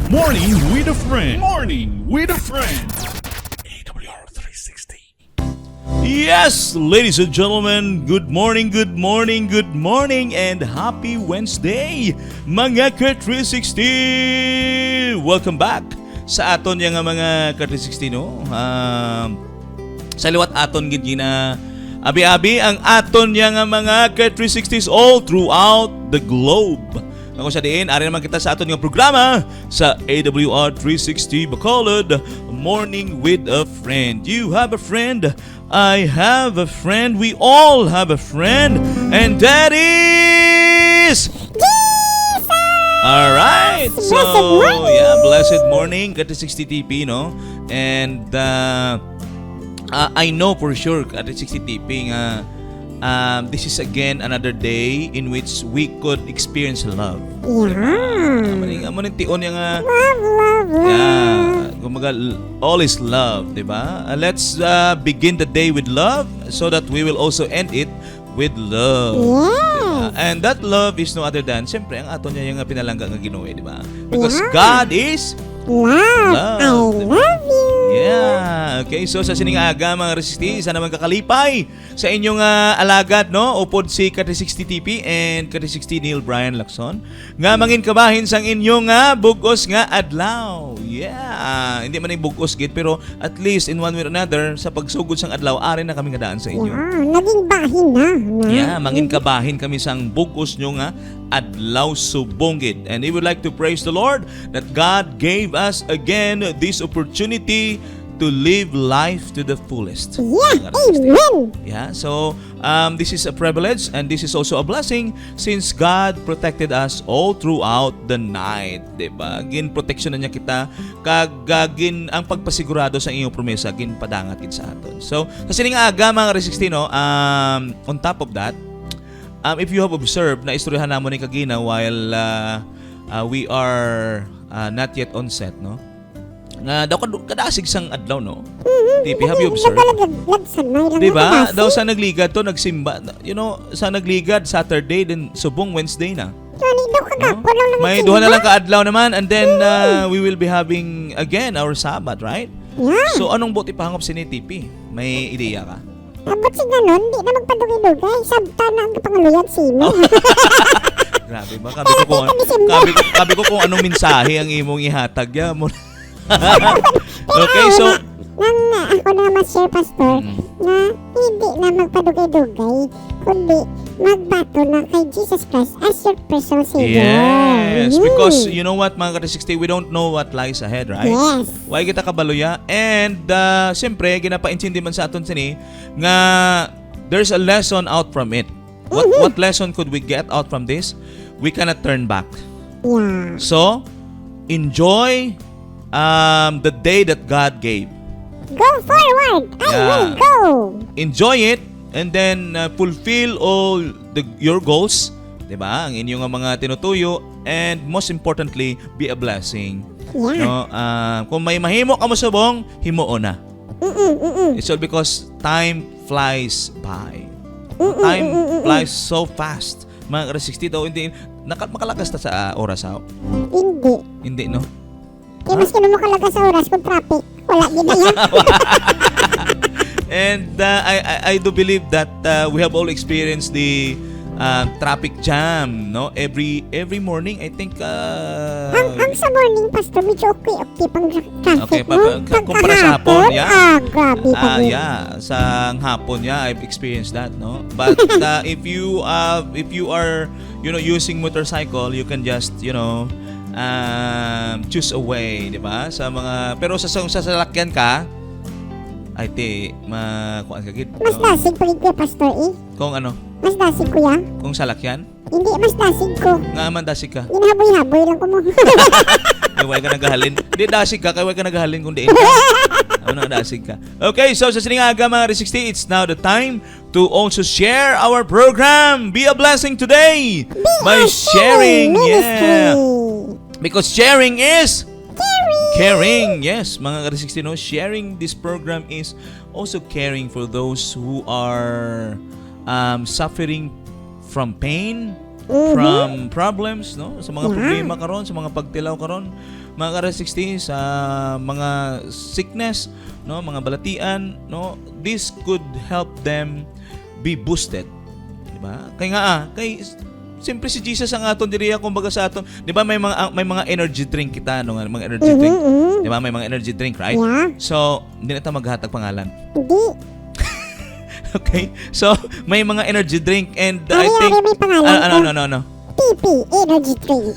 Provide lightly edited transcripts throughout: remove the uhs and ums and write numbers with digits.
Morning with a friend. Morning with a friend. AWR 360. Yes, ladies and gentlemen, good morning, good morning, good morning, and happy Wednesday, mga ka-360! Welcome back sa aton yung mga ka-360, no? Sa liwat aton gid na abi-abi ang aton yung mga ka-360s all throughout the globe. Ako sa diin, ari naman kita sa aton nga programa sa AWR 360 Bacolod, Morning with a Friend. You have a friend, I have a friend, we all have a friend, and that is Jesus! Alright, so yeah, blessed morning, Kati60 TP, no? And I know for sure, Kati60 TP, this is again another day in which we could experience love. Yeah. Maning tion yung Love. yeah, kumaga, all is love, di ba? Let's begin the day with love so that we will also end it with love. Yes. Diba? And that love is no other than, siyempre, ang aton niya yung pinalangga nga Ginoo, di ba? Because Yeah. God is Love. Love. I love you. yeah. Okay, so sa sining aga mga resisti, isa naman kakalipay sa inyong alagad, no? Upod si Kati60 TP and Kati60 Neil Brian Lacson. Nga mangin kabahin sang inyong bugos nga adlaw. Yeah. Hindi man ay bugos gid, pero at least in one way or another sa pagsugod sang adlaw ari na kami nga daan sa inyo. Yeah, naging bahin na. Yeah, mangin kabahin kami sang bugos nyo nga adlaw subonggid. And we would like to praise the Lord that God gave us again this opportunity to live life to the fullest. Yeah, amen. Yeah, so this is a privilege and this is also a blessing since God protected us all throughout the night, diba? Gin protection na niya kita kagagin ang pagpasigurado sa iyong promesa gin padangat gid sa aton. So kasi nga aga mga resistino, on top of that, if you have observed na istoryahan namon ni kagina while we are not yet on set, no? Nga daw kadasig sang adlaw, no? TP, have you observed? Diba? Daw sa nagligad to, nagsimba. You know, sa nagligad Saturday, then subong Wednesday na. No? May duha na lang ka-adlaw naman and then we will be having again our Sabbath, right? Yeah. So anong buti pahangop si ni TP? May ideya ka? Abot si ganon, di na magpadugay-dugay. Sabta na ang kapangaluyat si mo. Grabe ba? Kabi ko kung anong mensahe ang imong ihatag ya mo. Okay, so Ako na ma-share, Pastor, na hindi na magpadugay-dugay, kundi magbato na kay Jesus Christ as your personal Savior. yes, because you know what mga ka-360, we don't know what lies ahead, right? Yes. Why kita kabaluya? And siyempre, ginapaintindi man sa aton sini nga there's a lesson out from it. What lesson could we get out from this? We cannot turn back. Yeah. So, enjoy the day that God gave. Go forward! I will go! Enjoy it and then fulfill all your goals, 'di ba? Ang inyong mga tinutuyo, and most importantly, be a blessing. Yeah. No, kung may mahimo ka mo subong, himuon na. It's all because time flies by. Time flies so fast. Mga 60 daw hindi makalagas ta sa oras ha. Hindi, no? Kaya mas kino makalagas sa oras kung traffic. Wala din na yan. And I do believe that we have all experienced the traffic jam, no? Every morning, I think. Ang sa morning, Pastor, medyo okay pang traffic, no? Kumpara sa hapon, yeah. Grabe pa din. Yeah, sa hapon, yeah, I've experienced that, no? But if you are, using motorcycle, you can just, choose a way, di ba? Sa mga, pero sa sasakyan ka, ay kuan ka gid. Mas dasig pa rin kuya, Pastor, eh. Kung ano? Mas dasig kuya. Kung salakyan? Hindi, mas dasig ko. Nga man dasig ka. Ginahaboy-haboy lang ko mo. Kaya ka nagahalin. Hindi dasig ka, kaya ka nagahalin kung diin ka. Ano nga dasig ka. Okay, so sa siningaga mga 360, it's now the time to also share our program. Be a blessing today by sharing. Yeah. Because sharing is caring. Yes, mga ka-360, no? Sharing this program is also caring for those who are suffering from pain, from problems, no? Sa mga problema karon, sa mga pagtilaw karon, mga ka-360 sa mga sickness, no, mga balatian, no, this could help them be boosted. Diba? Kaya nga siyempre si Jesus ang aton diriya kumbaga sa aton. 'Di ba may mga energy drink kita no, mga energy drink. 'Di ba may mga energy drink, right? Yeah. So, hindi na ta maghatag pangalan. Hindi. Okay? So, may mga energy drink and I think May pangalan. ano. PP, energy drink.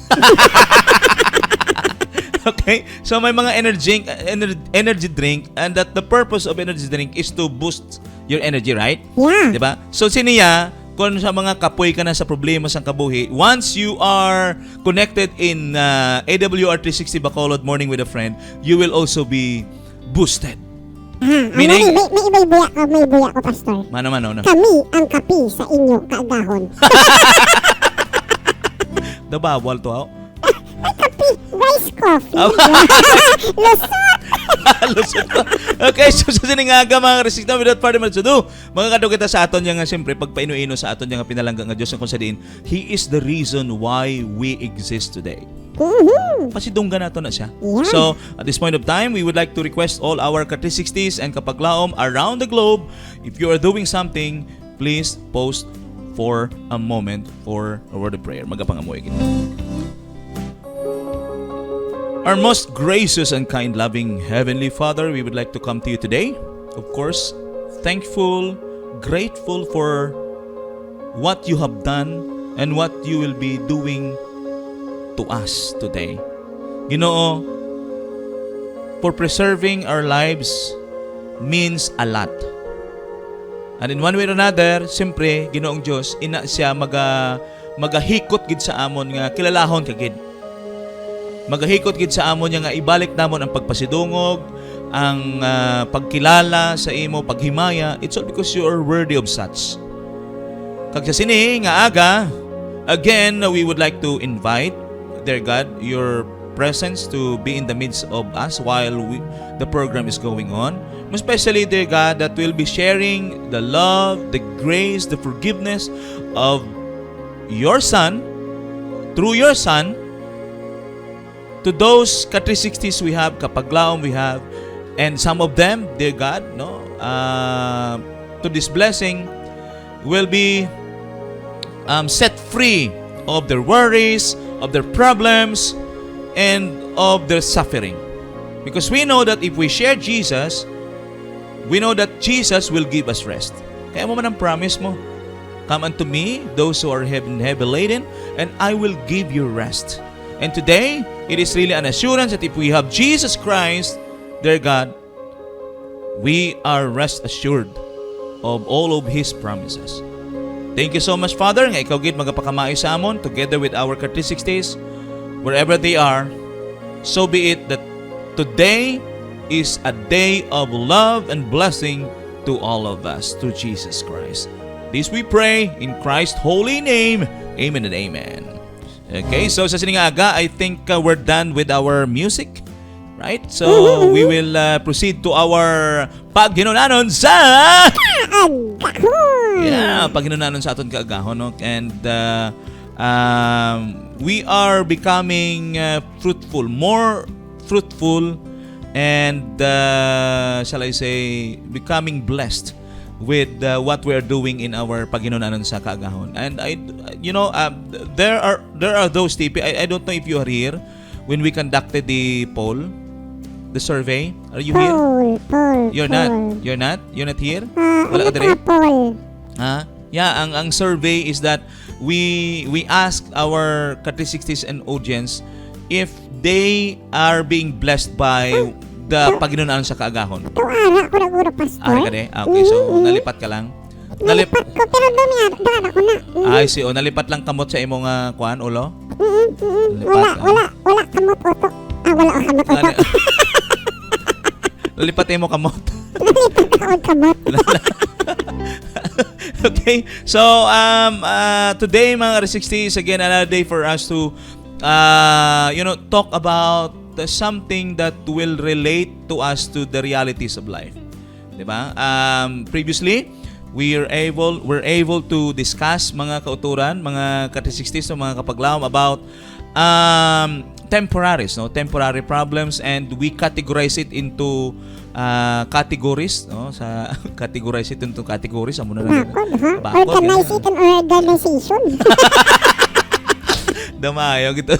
Okay? So, may mga energy drink and that the purpose of energy drink is to boost your energy, right? Yeah. 'Di ba? So, siniya kung sa mga kapoy ka na sa problema sa kabuhi, once you are connected in AWR 360 Bacolod Morning with a Friend, you will also be boosted. Meaning, may buya ko, Pastor. Mano. Kami ang kapi sa inyo kaagahon. Bawal to, Ay, kapi, rice coffee. Lusot. Okay, so sa siningaga mga resikta without further ado, mga kadto kita sa aton nga siyempre pagpainuino sa aton nga pinalangga nga Dios ang konsadin, He is the reason why we exist today. Pasidunggan nato na siya. Yeah. So, at this point of time, we would like to request all our ka-360s and kapaglaom around the globe, if you are doing something, please post for a moment for a word of prayer. Magapangamoy kita. Our most gracious and kind, loving Heavenly Father, we would like to come to you today. Of course, thankful, grateful for what you have done and what you will be doing to us today. Ginoo, for preserving our lives means a lot. And in one way or another, siyempre, Ginoong Diyos, ina siya magahikot gid sa amon nga kilalahon kagid. Magahikot gid sa amon nga ibalik namon ang pagpasidungog, ang pagkilala sa imo, paghimaya. It's all because you are worthy of such. Kag sa sini nga aga, again, we would like to invite, dear God, your presence to be in the midst of us while the program is going on. Especially, dear God, that we'll be sharing the love, the grace, the forgiveness of your Son, through your Son, to those ka-360s we have, kapaglaom we have, and some of them, dear God, to this blessing will be set free of their worries, of their problems, and of their suffering. Because we know that if we share Jesus, we know that Jesus will give us rest. Kaya mo man ang promise mo, come unto me, those who are heavy laden, and I will give you rest. And today, it is really an assurance that if we have Jesus Christ, dear God, we are rest assured of all of His promises. Thank you so much, Father, nga ikaw gid magapakamay sa amon together with our ka-360s, wherever they are. So be it that today is a day of love and blessing to all of us, to Jesus Christ. This we pray in Christ's holy name. Amen and amen. Okay, so sa sining aga, I think we're done with our music, right? So we will proceed to our paghinunanon sa Kaagahon. yeah, paghinunanon sa aton kaagahon, no? And we are becoming fruitful, more fruitful, and shall I say, becoming blessed with what we are doing in our paghinunanon sa kaagahon. And there are those TP. I don't know if you are here when we conducted the poll, the survey. Are you here? Paul. You're not here. Wala ka dire? Paul. Ha? Yeah, ang survey is that we ask our ka-360s and audience if they are being blessed by the paghinunanon sa kaagahon. Ito ara ko naguro, Pastor. Ka de? Okay, so nalipat ka lang. Nalipat ko, pero dami ako na. Ay, nalipat lang kamot sa imong kuan ulo. Nalipat, Wala kamot utok. Wala kamot utok. Nalipat imo kamot. Nalipat ako kamot. Okay, so today mga R60 is again another day for us to talk about something that will relate to us to the realities of life. Diba? Previously, we're able to discuss mga kauturan, mga ka-360s, mga kapaglaom about temporaries, no? Temporary problems, and we categorize it into categories, no? Sa categorize it into categories, amo na lang. Bakod, ha? Bakod, Organize ganyan. it in organization. Damayo gitu.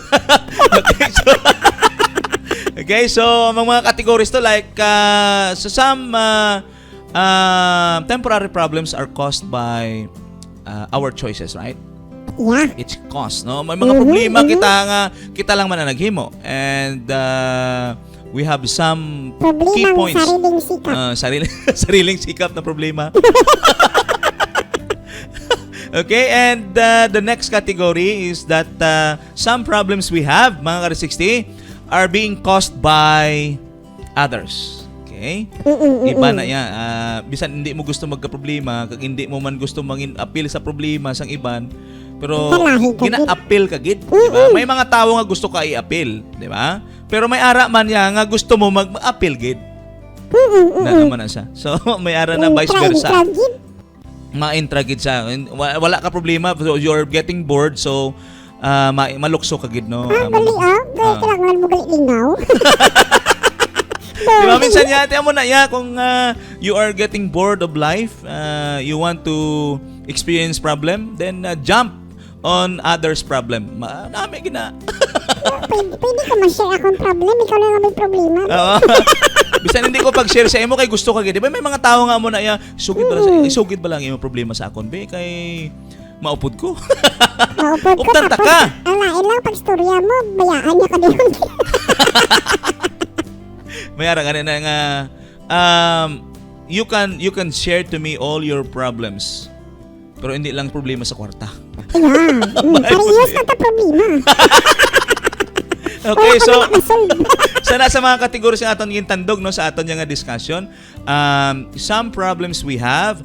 Okay, so mga categories to, like so some temporary problems are caused by our choices, right? Yeah. It's caused, no? May mga problema kita lang man ang naghimo, and we have some key Problemang points. sariling sikap. Sariling sikap na problema. Okay, and the next category is that some problems we have, mga ka-360, are being caused by others. Okay? Iba na yan. Bisan hindi mo gusto magka-problema, kag hindi mo man gusto mangin-appeal sa problema sang iban, pero Kalahi ka, gina-appeal ka gid, di ba? May mga tao nga gusto ka i-appeal, di ba? Pero may ara man ya nga gusto mo mag-appeal gid. Na naman na siya. So may ara na vice versa. Ma-intragid siya. Wala ka problema, so you're getting bored, so malukso ka gid, no? Gali, Gaya kailangan mo gali lingaw. Di ba, minsan yate mo na kung you are getting bored of life, you want to experience problem, then jump on others' problem. Nami gina. Pwede ka ma-share akong problem, ikaw lang ang may problema. Oo. Bisan hindi ko pag-share sa imo kay gusto ka gid. Di ba may mga tao nga mo na sugid ba lang sugid ba lang imo problema sa akon be kay maupod ko. Maupod ko, Ugtanta tapos ka. alain lang pag storya mo, bayaan niya ka din. May ara kanina nga you can share to me all your problems. Pero hindi lang problema sa kwarta. Ayan, parehas na ta problema. Okay, so Wala ka na-solve. sana sa mga kategories ng aton gintandog, no, sa aton nga discussion, some problems we have,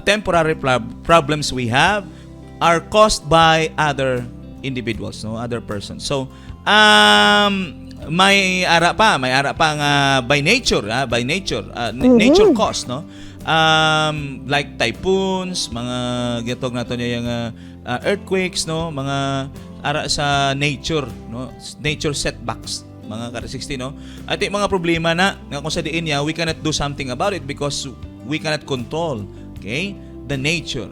temporary problems we have, are caused by other individuals, no, other persons. So may ara pa nga by nature, nature cause, no, like typhoons, mga gitog nato niya yung earthquakes, no, mga ara sa nature, no, nature setbacks, mga ka-360, no. At yung mga problema na kung sa diin niya, we cannot do something about it because we cannot control, okay, the nature.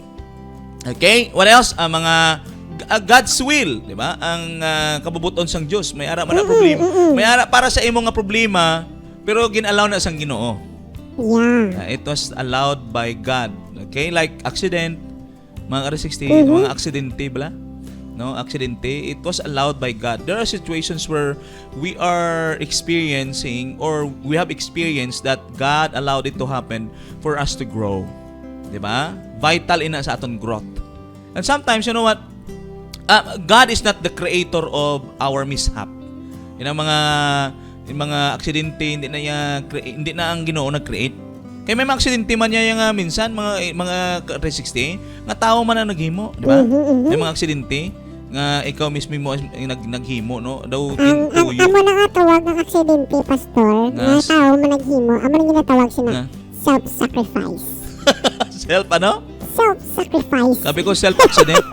Okay, what else? Mga God's will, di ba? Ang kabubuton sang Dios, may ara man na problema. May ara para sa imo nga problema, pero gin-allow na sang Ginoo. Yeah. It was allowed by God. Okay, like accident, mga ka-360, mga aksidente bala. No, aksidente, it was allowed by God. There are situations where we are experiencing or we have experienced that God allowed it to happen for us to grow. 'Di ba? Vital ina sa aton growth. And sometimes, you know what? God is not the creator of our mishap. Yung mga aksidente, hindi na ang Ginoo nag-create. Kaya may mga aksidente man niya yung minsan mga 360 nga tao man ang naghimo, di ba? May mga aksidente nga ikaw mismo mo naghimo, no? Daw tintuyo. Amo na nga tawag ng aksidente, pastor. Nga tao man naghimo, amo na ginatawag sina self-sacrifice. Self ano? Self-sacrifice. Sabi ko self-accident.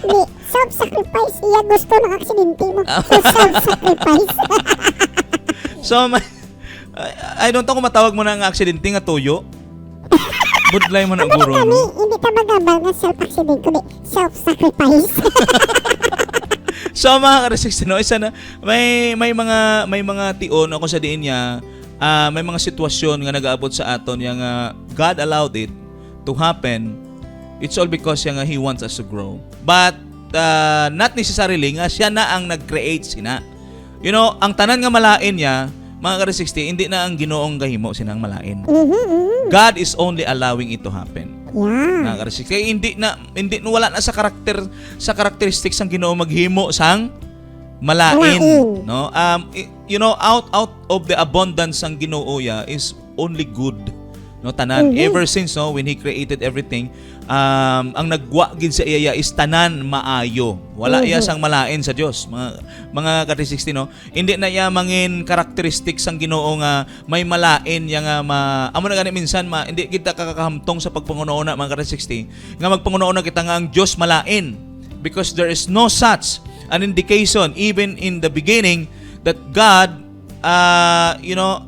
Hindi, self-sacrifice. Iya gusto ng aksidente mo. So, self-sacrifice. So, I don't know kung matawag mo na ang aksidente nga tuyo. Budlay mo na guro, Kami, no? hindi tabagabal ng self-accident, kundi self-sacrifice. So mga ka-360, no, isa na may mga tion ako sa diin niya, may mga sitwasyon nga nagaabot sa aton yang God allowed it to happen. It's all because yang He wants us to grow. But not necessarily nga siya na ang nag-create sina. You know, ang tanan nga malain niya, mga ka-360, hindi na ang Ginoong gahimo sinang malain. God is only allowing it to happen. Yeah. Mga ka-360. Kaya hindi wala na sa characteristics ang Ginoo maghimo sang malain, no? You know, out of the abundance ang Ginoo is only good, no, tanan. Ever since, no, when He created everything, ang nagwa gid sa iya is tanan maayo. Wala iya sang malain sa Dios, mga ka-360, no. Hindi na iya mangin characteristics ang Ginoo nga may malain yang amo na gani minsan hindi kita kakahamtong sa pagpangunauna, mga ka-360, nga magpangunauna kita nga ang Dios malain, because there is no such an indication even in the beginning that God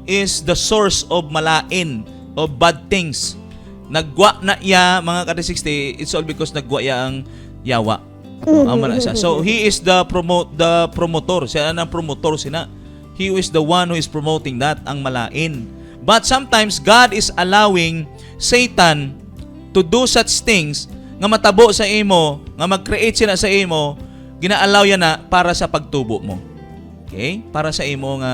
is the source of malain, of bad things. Nagwa na iya mga ka-360, it's all because nagwa ya ang yawa. So he is the promoter. Siya ang promotor sina. He is the one who is promoting that, ang malain. But sometimes God is allowing Satan to do such things nga matabo sa imo, nga mag-create sila sa imo, gina-allow yan na para sa pagtubo mo. Okay? Para sa imo nga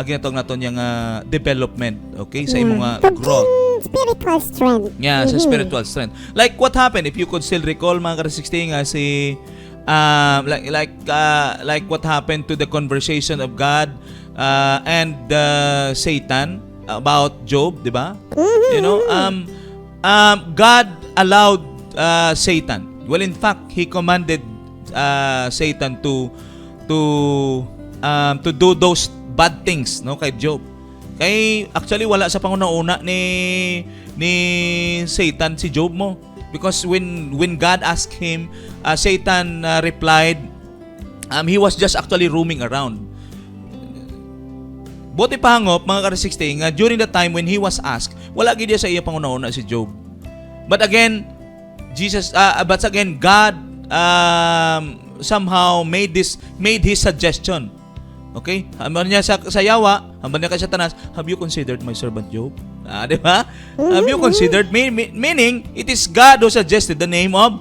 ginatawag naton yang development, okay? Sa imo nga growth. Spiritual strength. Yeah, sa spiritual strength. Like what happened, if you could still recall mga ka-360 nga si like what happened to the conversation of God and Satan about Job, di ba? You know, God allowed Satan. Well, in fact, he commanded Satan to do those bad things, no, kay Job. Kay actually wala sa pangunauna ni Satan si Job mo, because when God asked him, Satan replied, he was just actually roaming around. Buti pa hangop mga ka-360 nga during the time when he was asked, wala gid sa iya pangunauna si Job. But again, God somehow made his suggestion. Okay? Hamban niya sa yawa, hamban niya kay Satanas, have you considered my servant Job? Di ba? Have you considered me? Meaning, it is God who suggested the name of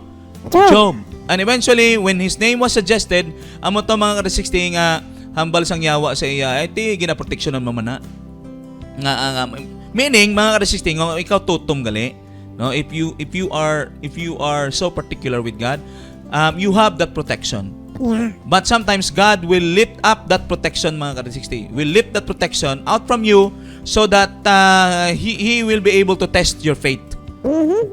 Job. And eventually, when his name was suggested, amo to mga ka-360 nga hambal sang yawa sa iya, ay ti ginaproteksyonan mo man na. Meaning, mga ka-360, nga ikaw tutom gali. No, if you are so particular with God, you have that protection. Yeah. But sometimes God will lift up that protection, mga ka-360. Will lift that protection out from you so that He will be able to test your faith.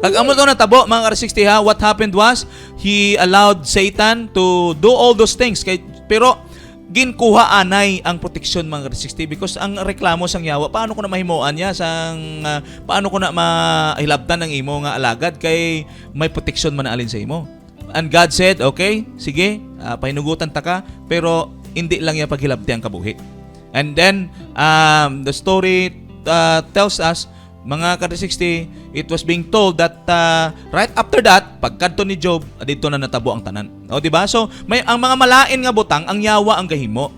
Pag amo to natabo, mga ka-360 ha, what happened was, He allowed Satan to do all those things. Pero, ginkuha anay ang protection, mga ka-360, because ang reklamo sang yawa, paano ko na mahimuan niya, paano ko na mahilabtan ng imo nga alagad, kay may protection man na alin sa imo. And God said, okay, sige, pahinugutan ta ka, pero hindi lang yan paghilabti ang kabuhi. And then, the story tells us, mga ka-360, it was being told that right after that, pagkadto ni Job, dito na natabo ang tanan. O, diba? So, ang mga malain nga butang, ang yawa ang gahimo.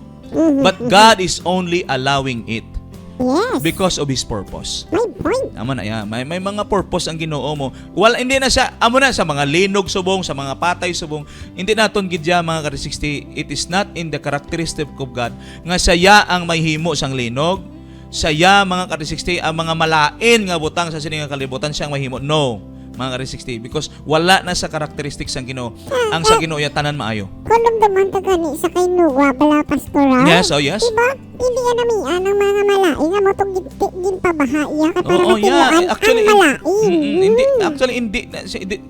But God is only allowing it. Yes. Because of His purpose. My point. Tama na yan. May mga purpose ang Ginoo mo. Wala, hindi na siya, amo na sa mga linog subong, sa mga patay subong. Hindi naton gidya mga ka-360. It is not in the characteristic of God nga saya ang may himo sang linog. Saya mga ka-360 ang mga malain nga butang sa sining kalibutan siyang mahimo. No. Mga ka-360, because wala na sa characteristics ang Ginoo. Ang sa Ginoo ya tanan maayo. Kulong duman ta gani sa kay Noah bala pastoral. Yes, oh yes. Diba? Hindi yan namian ang mga malain nga motong ginpabahaiya ka para yeah. Actually, ang malain. Hindi.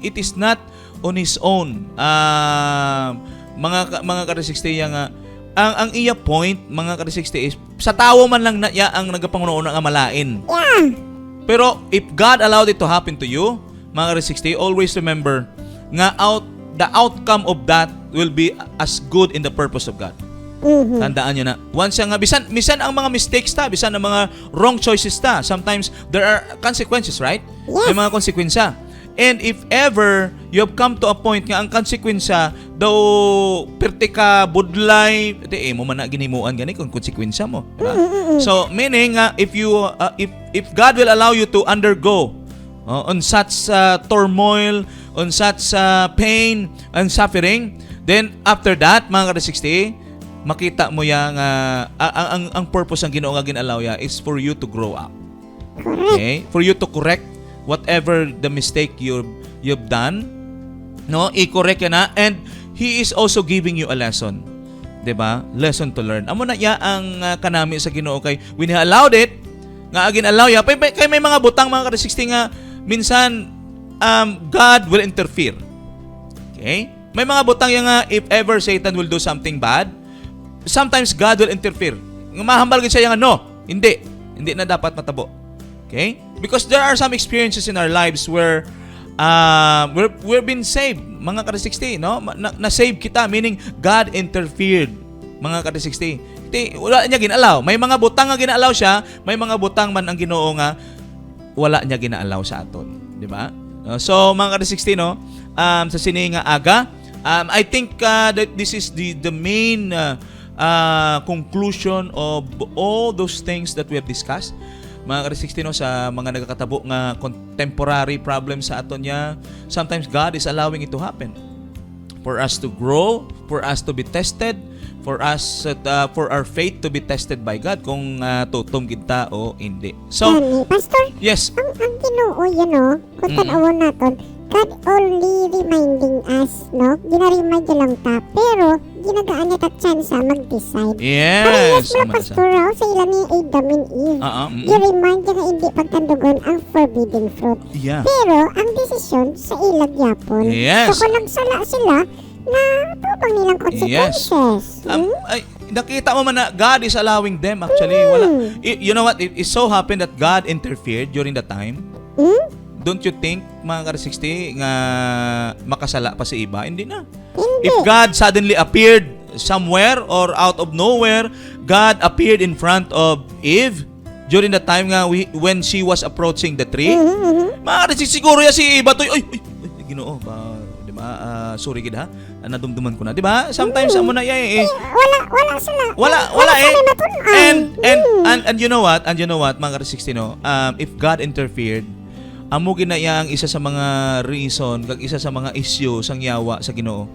It is not on his own. Mga ka-360 nga ang iya point, mga ka-360 is sa tawo man lang na ya ang nagapangunauna nga malain. Yeah. Pero if God allowed it to happen to you, mga ka-360, always remember nga the outcome of that will be as good in the purpose of God. Tandaan nyo na. Once nga, bisan ang mga mistakes ta, bisan ang mga wrong choices ta, sometimes there are consequences, right? Yes. May mga konsekwensya. And if ever you have come to a point nga ang konsekwensya daw perti ka budlay, mo man na ginimuan gani kung konsekwensya mo, diba? So meaning if God will allow you to undergo on such turmoil, on such pain and suffering, then after that, mga ka-360, makita mo yang ang purpose ng Ginoo nga ginalaw ya is for you to grow up. Okay? For you to correct whatever the mistake you've done, no? I-correct ya na, and He is also giving you a lesson. 'Di ba? Lesson to learn. Amo na ya ang kanami sa Ginoo kay when He allowed it, nga ginalaw ya kay may mga butang mga ka-360 nga minsan God will interfere. Okay? May mga butang yang nga if ever Satan will do something bad, sometimes God will interfere. Mahambal gid siya nga no, hindi na dapat matabo. Okay? Because there are some experiences in our lives where we've been saved, mga ka-360, no? Na-save kita, meaning God interfered, mga ka-360. wala niya ginalaw. May mga butang nga ginalaw siya, may mga butang man ang Ginoo nga wala niya ginalaw sa aton, di ba? So mga ka-16 no, sa sini nga aga, I think that this is the main conclusion of all those things that we have discussed. Mga ka-16 no, sa mga nagakatabo nga contemporary problems sa aton niya, sometimes God is allowing it to happen for us to grow, for us to be tested, for us for our faith to be tested by God kung tutom kita o hindi. So, Pastor, yes. ang Ginoo, kung tanawon naton, God only reminding us, no? Gina-remind niya lang ta, pero ginagaan niya ta chance mag-decide. Yes. Parehas mga pastor raw sa ilan ni Adam and Eve. I-remind niya nga hindi pagtandugon ang forbidden fruit. Yeah. Pero ang desisyon sa ilag yapon. Yes. So kung nagsala sila, na tubang nilang consequences. Ay, nakita mo man na God is allowing them actually. Wala. You know what? It so happened that God interfered during that time. Don't you think, mga ka-60, nga makasala pa si iba? Hindi na. Hindi. If God suddenly appeared somewhere or out of nowhere, God appeared in front of Eve during the time nga when she was approaching the tree, mga ka-60, siguro ya si Eva to, ay, Ginoo, di ba? Sorry gid ha. Nadumduman ko na, di ba? Sometimes amo na Wala sila. Wala eh. Sila matunan. And you know what? Mga ka-60 no, if God interfered, amo ginaya ang isa sa mga reason kag isa sa mga issue sang yawa sa Ginoo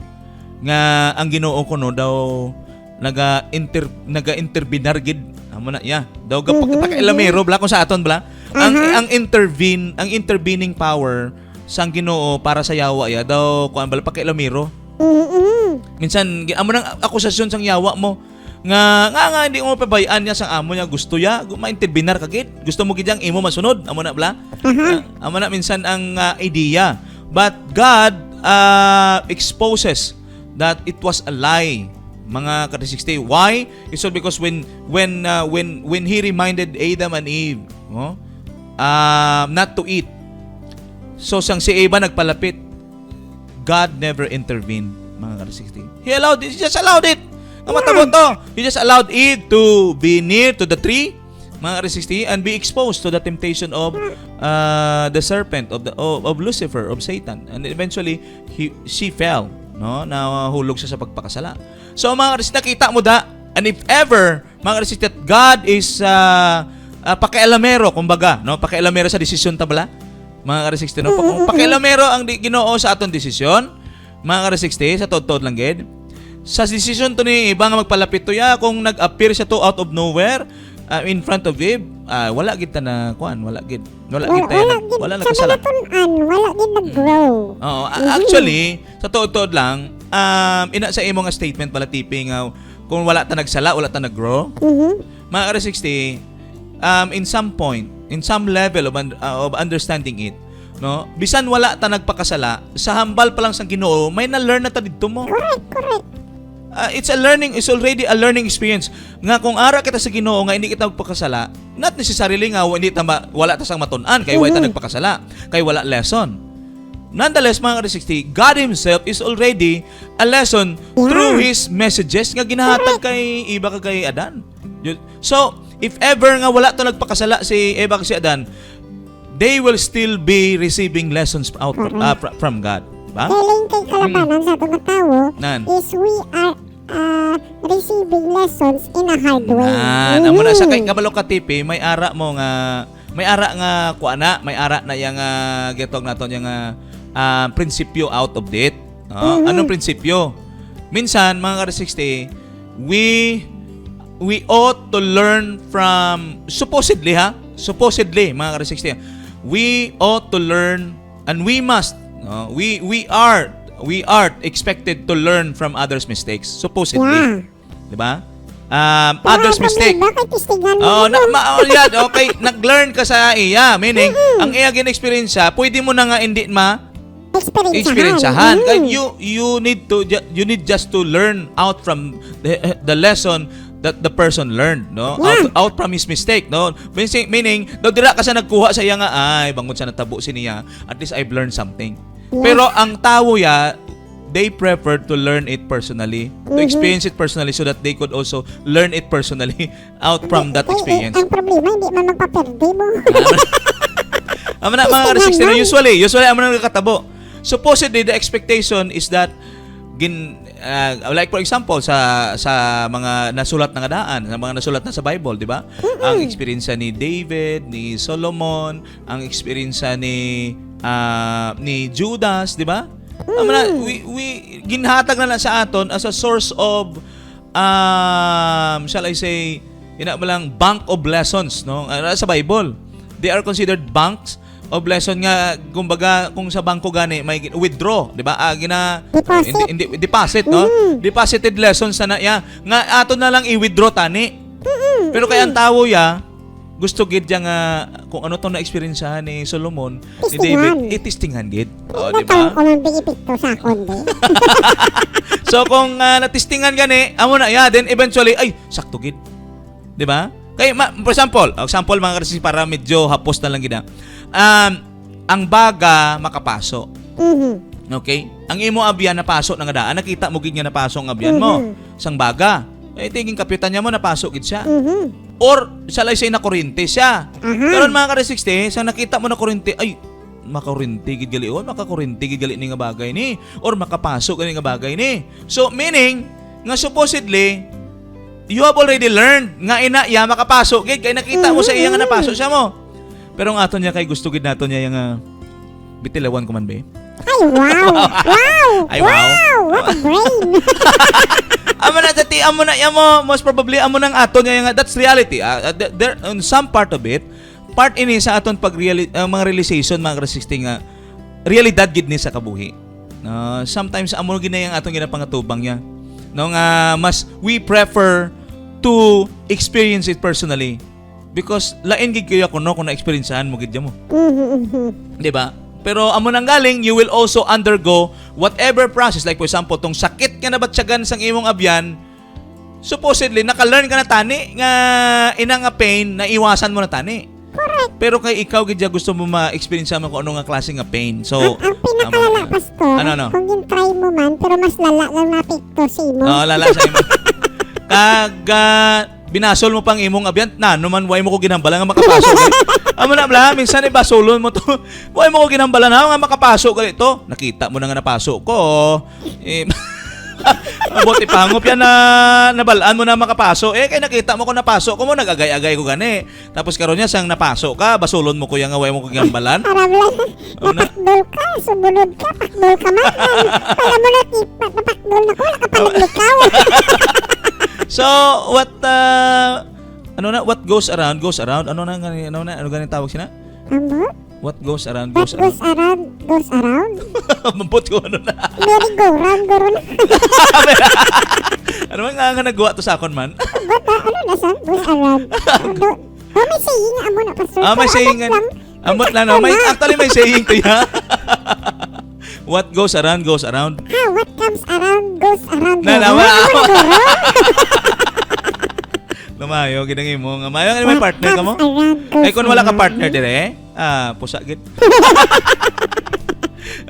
nga ang Ginoo kuno daw naga-interbinar gid amo na daw pakailamero bla kung sa aton bla ang intervening power sang Ginoo para sa yawa daw kuan bala pakailamero. Minsan amo nang akusasyon sang yawa mo nga hindi mo pabayaan niya sang amo niya gusto ya ma-interbinar kagid gusto mo gid yang imo masunod amo na bla amo na minsan ang idea but God exposes that it was a lie mga ka-60. Why? It's all because when he reminded Adam and Eve not to eat, so sang si Eva nagpalapit, God never intervened mga ka-60. He just allowed it. He just allowed Eve to be near to the tree, mga ka-60, and be exposed to the temptation of the serpent of Lucifer, of Satan, and eventually she fell, no? Nahulog siya sa pagpakasala. So mga ka-60, nakita mo and if ever mga ka-60 that God is pakialamero, kumbaga, no? Pakialamero sa desisyon tabla, mga ka-60, no? Pakialamero ang Ginoo sa aton desisyon, mga ka-60, sa totoo lang gid. Sa decision to ni iba nga magpalapit to kung nag-appear siya to out of nowhere in front of Eve, wala gid ta na kuan, wala gid nakasala. Wala gid nag-grow. Oo, actually sa totoo lang ina sa imo nga statement pala tipi nga kung wala ta nagsala, wala ta nag-grow. Mga ka-60, in some point, in some level of understanding it, no, bisan wala ta nagpakasala, sa hambal pa lang sa Ginoo may na-learn na ta didto mo. Correct. It's already a learning experience. Nga kung ara kita sa Ginoo nga hindi kita magpakasala, not necessarily nga wala ta sang matun-an kay wala ta nagpakasala, kay wala lesson. Nonetheless, mga ka-60, God Himself is already a lesson through His messages nga ginahatag kay Eva kay Adan. So, if ever nga wala to nagpakasala si Eva kay si Adan, they will still be receiving lessons out from God. Diba? Kailan kay kalabanan sa itong tao is we are receiving lessons in a hard way. Amo na sa kay kabalo ka tipi, may ara nga kuana, may ara na yang getong naton yang prinsipyo out of date. Anong prinsipyo? Minsan mga ka-60, we ought to learn from supposedly mga ka-60. We ought to learn and we must we are expected to learn from others' mistakes supposedly. Di ba? Others' mistake. Okay, nag-learn ka sa iya, meaning ang iya gin-experience pwede mo na nga hindi experiencehan. You need just to learn out from the lesson that the person learned, no? Out from his mistake, no? Meaning, daw dira ka sa nagkuha sa iya nga, ay, bangon sa natabo siniya, at least I've learned something. Pero ang tao they preferred to learn it personally, to experience it personally so that they could also learn it personally out from that experience. Ang problema, hindi man magpaperde mo. Amo na mga ka-16, usually amo na nakatabo. Supposedly the expectation is that like for example sa mga nasulat na daan, sa mga nasulat na sa Bible, di ba? Ang experience ni David, ni Solomon, ang experience ni Judas, di ba? We ginhatag na lang sa aton as a source of shall I say, bank of lessons, no? Sa Bible. They are considered banks of lesson nga, kumbaga kung sa bangko gani may withdraw, di ba? Deposit. Deposit, no? Deposited lessons na ya nga ato na lang i-withdraw tani. Pero kay ang tawo ya gusto gid nga kung ano tong na-experiencehan ni Solomon, ni David, itistingan gid. Oh, di ba? Ko man bigipikto sa akon di. So kung natistingan gani, amo na ya, then eventually ay sakto gid. Di ba? Kay for example mga kasi para medyo hapos na lang gid. Ang baga makapaso. Okay? Ang imo abyan na pasok na nga daan, nakita mo gid nga napasok ang abyan mo. Sang baga. Tingin kapitan niya mo napasok gid siya. Or salay say na kuryente siya. Karon mga ka-60, sa nakita mo na kuryente, ay makakuryente gid gali makakuryente gid gali ni nga bagay ni or makapasok gani nga bagay ni. So meaning nga supposedly you have already learned nga ina ya makapasok gid kay nakita mo sa iya nga napasok siya mo. Pero ang aton niya kay gusto gid naton niya yung bitilawan ko man be. Ay, wow! Wow! Ay, wow! What a brain! Amo na mo most probably amo nang aton niya yung that's reality. There on some part of it, part ini sa aton mga realization mga resisting realidad gid ni sa kabuhi. Sometimes amo gid na yung aton ginapangatubang niya. No nga mas we prefer to experience it personally. Because lain gid kayo kuno kung na-experiencehan mo gid mo. Di ba? Pero amo nang galing, you will also undergo whatever process. Like for example, tong sakit nga nabatsyagan sang imong abyan, supposedly naka-learn ka na tani nga ina nga pain na iwasan mo na tani. Correct. Pero kay ikaw gid gusto mo ma-experience mo kung ano nga klase nga pain. So ang pinakalala, pastor, kung try mo man pero mas lala lang napikto sa imo. Lala sa imo. Binasol mo pang imong abyan na naman way mo ko ginambala nga makapasok. Amo na bla, minsan ibasolon mo to. Way mo ko ginambala na nga makapasok gali to. Nakita mo na nga napasok ko. Mabuti pangop yan na nabalaan mo na makapasok. Kay nakita mo ko napasok ko mo nagagay-agay ko gani. Tapos karon niya sang napasok ka, basolon mo ko yang way mo ko ginambalan. Arablan. Napakdol ka, sumunod ka, pakdol ka man. Para mo na tipat, napakdol na ko, nakapaliglukaw. So, what goes around goes around. Ano ganing tawag sina? What goes around goes around. Goes around. Mabot ko ano na. Merry-go-round garo na. Ano nga nagawa to sa akon man? Bata, ano na sa goes around. May saying amo na pastor. May saying nga. Amot lang no. Actually may saying to ya. What goes around goes around. What comes around goes around. Lumayo, ginang mo. Mayo nga may partner ka mo? Ay, kung wala ka partner dire, pusa gid.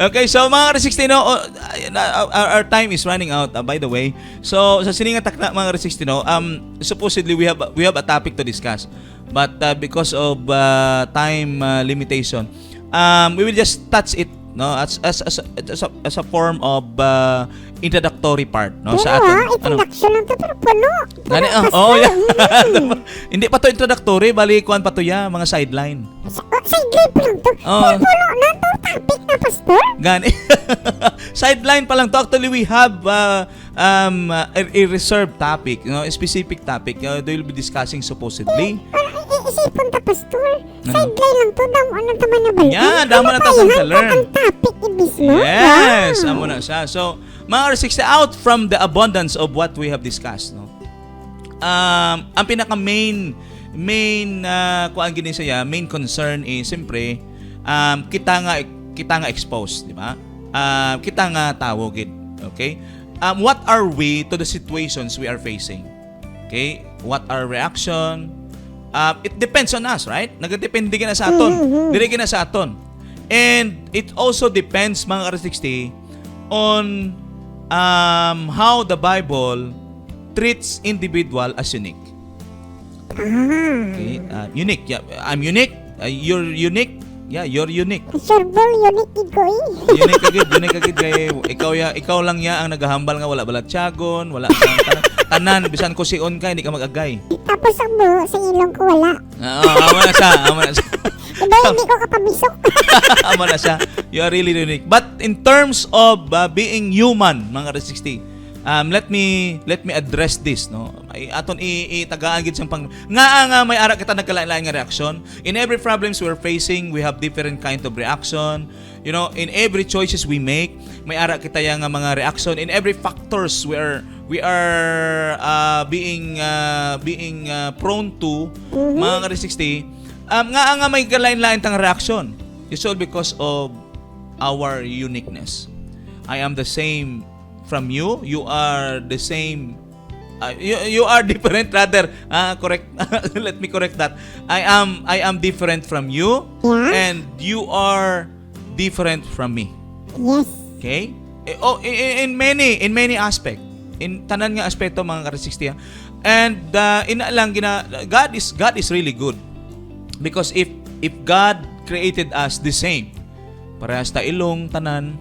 Okay, so mga R16, our time is running out, by the way. So, sa sininga takna mga R16, supposedly we have a topic to discuss. But because of time limitation, we will just touch it no as a form of introductory part no sa atin. Introduction lang to pero puno. Gani hindi pa to introductory, bali kuan pa to ya mga sideline. Sideline pa lang to. Puno na to topic na pastor. Gani. Sideline pa lang to. Actually we have a reserved topic, a specific topic they will be discussing supposedly. Isipon ta pastor. Sideline lang to, damo na taman na balik. Yeah, damo na ta sa learn. Ang topic ibis mo. Yes, amo na siya. So, mga R60, out from the abundance of what we have discussed, no. Ang pinaka main kuan gini saya, main concern is siyempre kita nga exposed, di ba? Kita nga tawo gid. Okay? What are we to the situations we are facing? Okay? What our reaction? It depends on us, right? Nagadepende gina sa aton. Dire gina sa aton. And it also depends mga R60 on how the Bible treats individual as unique. Okay? Unique. Yeah, I'm unique. You're unique. Yeah, you're unique. Sure ball, unique gid ko eh. Unique agad kay ikaw lang ya ang naghahambal nga wala balatyagon, wala kang tanan bisan ko siyon ka hindi ka magagay. Tapos ang buho sa ilong ko wala. Amo na siya. Diba hindi ko kapabisok? Amo na siya. You are really unique. But in terms of being human, mga Ka360, let me address this, no. Aton itagaan gid sang pang nga may ara kita nagkalain-lain nga reaksyon. In every problems we're facing, we have different kind of reaction. You know, in every choices we make, may ara kita yang mga reaction. In every factors we are being prone to, mga Ka360, nga may kalain-lain tang reaction. It's all because of our uniqueness. I am the same from you. You are the same. You are different rather. Correct. Let me correct that. I am different from you, and you are different from me. Yes. Okay? In many aspect. In tanan nga aspeto mga Ka360. And God is really good. Because if God created us the same, parehas ta ilong tanan.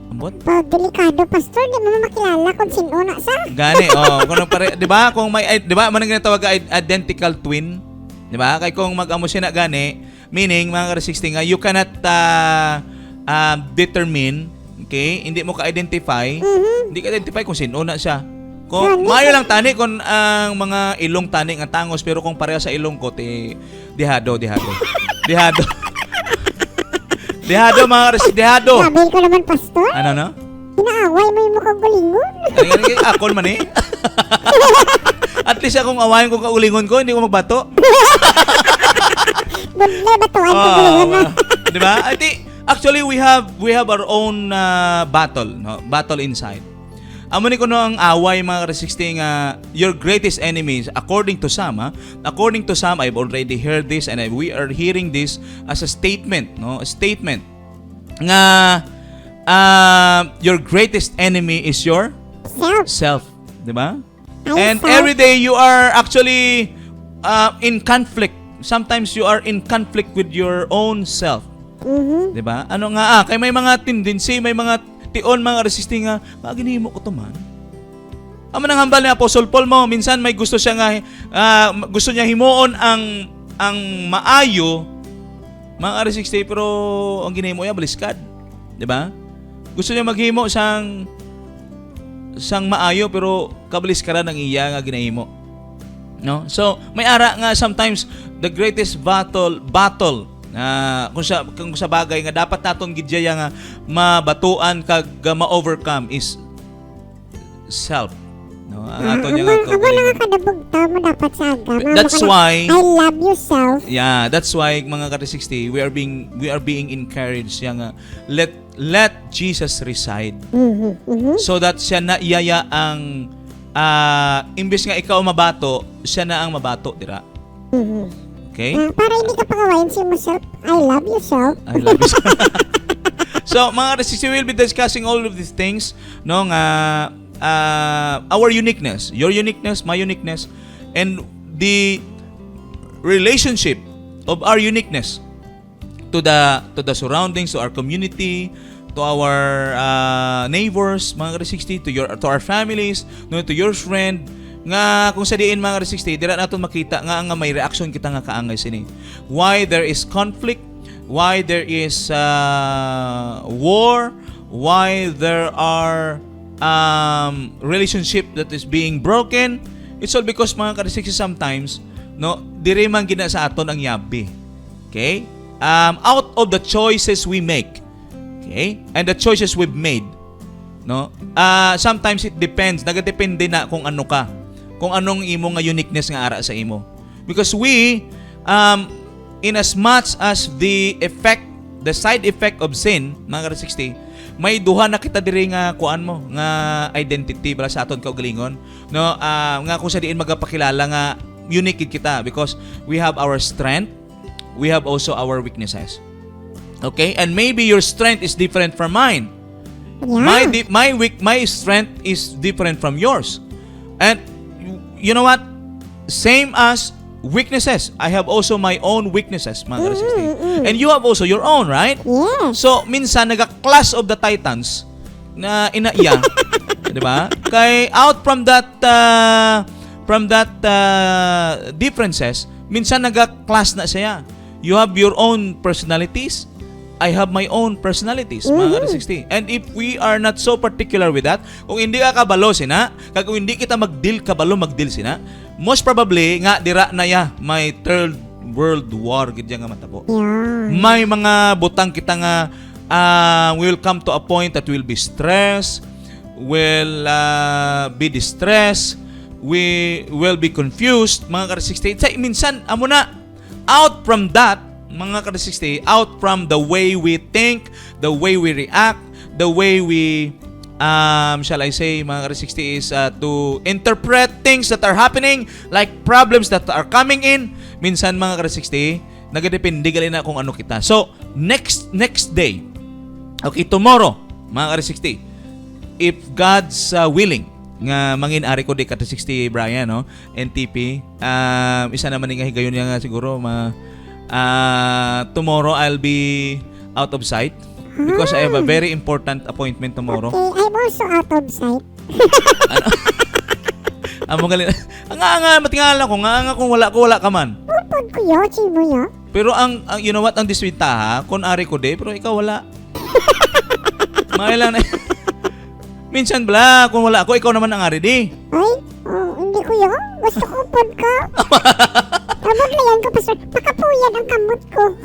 Ambot? Delikado, pastor. Di mo makilala kung sino na sa. Gani, kung di ba? Kung may, di ba, manang ginatawag identical twin, di ba? Kay kung mag-amo siya na gani, meaning, mga Ka360 nga, you cannot determine, okay? Hindi mo ka-identify, hindi ka-identify kung sino na siya. Kung mayo lang tani, kung ang mga ilong tani nga tangos, pero kung pareha sa ilong ko, dihado. Dehado mga Ka360, dehado. Sabi ko naman, pastor. Ano no? Inaaway mo yung mukhang gulingon. Akol man eh. At least akong awayin ko kaulingon ko, hindi ko magbato. Bunle, batuan ko gulingon na. Di ba? Actually, we have our own battle, no? Battle inside. Amo ni kuno ang away mga Ka360 nga your greatest enemies according to some I've already heard this and we are hearing this as a statement, no? A statement nga your greatest enemy is your self, di ba? And every day you are actually in conflict. Sometimes you are in conflict with your own self. Di ba? Ano nga kay may mga tendency, may mga tion mga Ka360 nga, maginihimo ko to man. Amo nang hambal ni Apostle Paul mo, minsan may gusto siya nga gusto niya himuon ang maayo mga Ka360 pero ang ginihimo niya baliskad, di ba? Gusto niya maghimo sang maayo pero kabaliskaran ang iya nga ginahimo. No? So, may ara nga sometimes the greatest battle kung sa bagay nga dapat naton gidyaya nga mabatuan kag ma-overcome is self, no? Ang ato niya nga mga kadabugta mo dapat sa aga. That's why I love yourself. Yeah, that's why mga Ka360 we are being encouraged nga let Jesus reside. So that siya na iyaya ang imbes nga ikaw mabato, siya na ang mabato dira. Okay? Para hindi ka pangawain sa yourself. I love yourself. I love yourself. So, mga Ka360, we'll be discussing all of these things, no, nga our uniqueness, your uniqueness, my uniqueness, and the relationship of our uniqueness to the surroundings, to our community, to our neighbors, mga Ka360, to our families, no, to your friend, nga kung sa diin mga Ka360 dira naton makita nga may reaction kita nga kaangay sini. Why there is conflict, why there is war, why there are relationship that is being broken. It's all because mga Ka360 sometimes, no, dire man gina sa aton ang yabi. Okay? Out of the choices we make. Okay? And the choices we've made. No? Sometimes it depends, nagadepende na kung ano ka. Kung anong imo nga uniqueness nga ara sa imo. Because we in as much as the side effect of sin, mga Ka360, may duha na kita diri nga kuan mo nga identity para sa aton kaugalingon, no? Nga kung sa diin magapakilala nga unique kita because we have our strength, we have also our weaknesses. Okay? And maybe your strength is different from mine. Yeah. My strength is different from yours. And you know what? Same as weaknesses. I have also my own weaknesses, mga ka-60. And you have also your own, right? Yes. So, minsan, naga-clash of the titans na inaiya. Di ba? Kay out from that differences, minsan naga-clash na siya. You have your own personalities. I have my own personalities, mga ka-60. And if we are not so particular with that, kung hindi ka kabalo sina, kung hindi kita mag-deal kabalo, mag-deal sina, most probably, nga dira na ya, may third world war, gidya nga matabo. Yeah. May mga butang kita nga, we will come to a point that we'll be stressed, will be distressed, we will be confused, mga ka-60. Minsan, amo na, out from that, mga ka-60, out from the way we think, the way we react, the way we, shall I say, mga ka-60, is to interpret things that are happening, like problems that are coming in. Minsan, mga ka-60, nagadepende gali na kung ano kita. So, next day, okay, tomorrow, mga ka-60, if God's willing, nga mangin-ari ko di ka-60, Brian, no? NTP, isa naman nga higayon niya nga siguro, tomorrow I'll be out of sight because I have a very important appointment tomorrow. Okay, I'm also out of sight. Amo galing. Nga matingala ko nga kung wala ka man. Upod ko yo, chimo yo. Pero ang you know what ang diswita ha, kun ari ko de pero ikaw wala. Mailan. Minsan bala kung wala ako ikaw naman ang ari di. Ay, hindi ko yo. Gusto ko upod ka. Kamot na yan ko, pastor. Makapuyan ang kamot ko.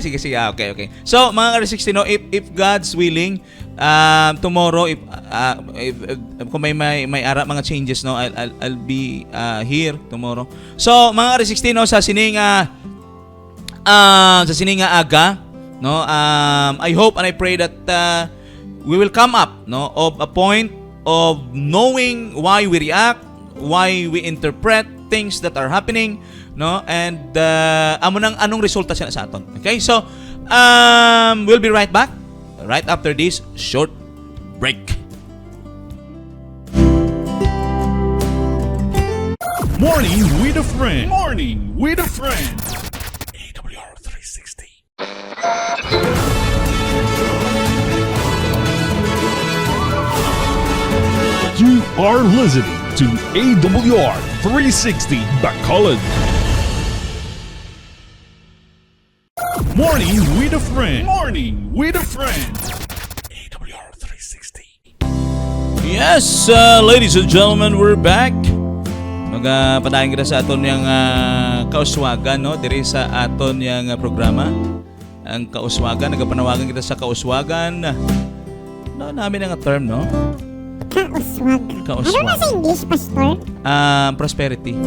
Sige. Okay. So, mga ka-60, no, if God's willing, tomorrow, if kung may ara mga changes, no, I'll be here tomorrow. So, mga ka-60, no, sa sininga aga, no, I hope and I pray that we will come up, no, of a point of knowing why we react, why we interpret things that are happening, no, and anong resulta siya sa aton. Okay, so we'll be right back right after this short break. Morning with a friend. Morning with a friend. AWR 360. You are listening to AWR 360 Bacolod. Morning with a friend. Morning with a friend. AWR 360. Yes, ladies and gentlemen, we're back. Magpadayon kita sa aton yang kauswagan, no, diri sa aton yang programa. Ang kauswagan, nagapanawagan kita sa kauswagan. No, namin ang term, no? Kauswag. Ano na sa English, pastor? Prosperity.